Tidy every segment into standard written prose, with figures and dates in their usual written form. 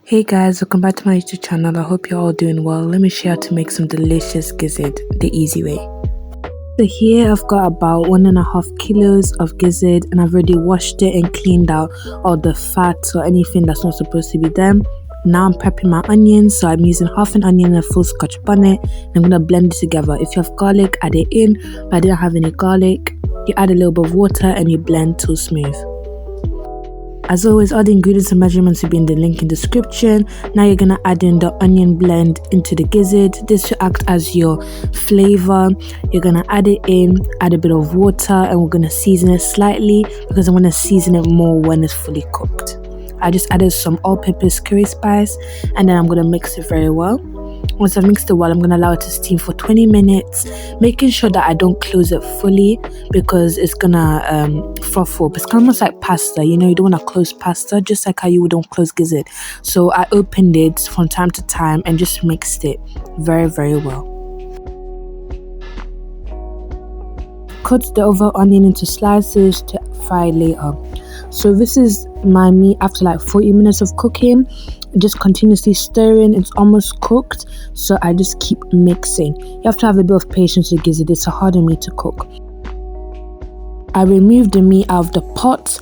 Hey guys, welcome back to my YouTube channel. I hope you're all doing well. Let me show you how to make some delicious gizzard the easy way. So here I've got about 1.5 kilos of gizzard, and I've already washed it and cleaned out all the fat or anything that's not supposed to be there. Now I'm prepping my onions, so I'm using half an onion and a full Scotch bonnet. I'm going to blend it together. If you have garlic, add it in, but I didn't have any garlic. You add a little bit of water and you blend till smooth. As always, all the ingredients and measurements will be in the link in the description. Now you're going to add in the onion blend into the gizzard. This will act as your flavor. You're going to add it in, add a bit of water, and we're going to season it slightly because I'm going to season it more when it's fully cooked. I just added some all-purpose curry spice, and then I'm going to mix it very well. Once I've mixed it well, I'm going to allow it to steam for 20 minutes, making sure that I don't close it fully because it's going to froth up. It's almost like pasta, you don't want to close pasta, just like how you wouldn't close gizzard. So I opened it from time to time and just mixed it very, very well. Cut the overall onion into slices to fry later. So this is my meat after like 40 minutes of cooking. Just continuously stirring. It's almost cooked, so I just keep mixing. You have to have a bit of patience with gizzard. It's a harder meat to cook. I removed the meat out of the pot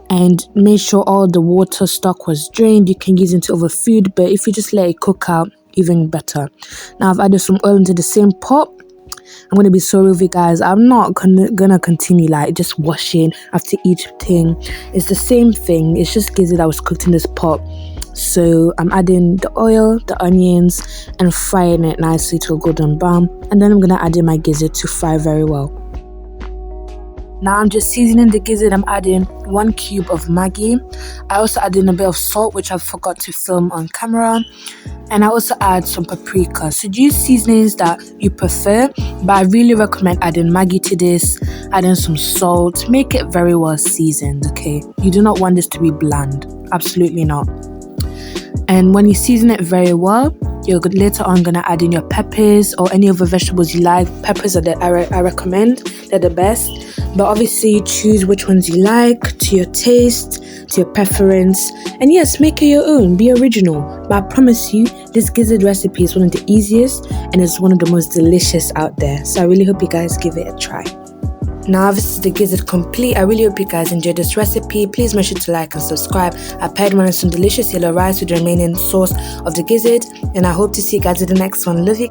and made sure all the water stock was drained. You can use it into other food, but if you just let it cook out, even better. Now I've added some oil into the same pot. I'm going to be sorry with you guys. I'm not gonna continue like just washing after each thing. It's the same thing. It's just gizzard that was cooked in this pot. So I'm adding the oil, the onions, and frying it nicely to a golden brown. And then I'm going to add in my gizzard to fry very well. Now I'm just seasoning the gizzard. I'm adding 1 cube of Maggi. I also add in a bit of salt, which I forgot to film on camera. And I also add some paprika. So use seasonings that you prefer, but I really recommend adding Maggi to this, adding some salt. Make it very well seasoned, okay? You do not want this to be bland. Absolutely not. And when you season it very well, you're later on going to add in your peppers or any other vegetables you like. Peppers are I recommend. They're the best. But obviously choose which ones you like to your taste, to your preference. And yes, make it your own. Be original. But I promise you, this gizzard recipe is one of the easiest and it's one of the most delicious out there. So I really hope you guys give it a try. Now this is the gizzard complete. I really hope you guys enjoyed this recipe. Please make sure to like and subscribe. I paired one with some delicious yellow rice with the remaining sauce of the gizzard, and I hope to see you guys in the next one. Love you.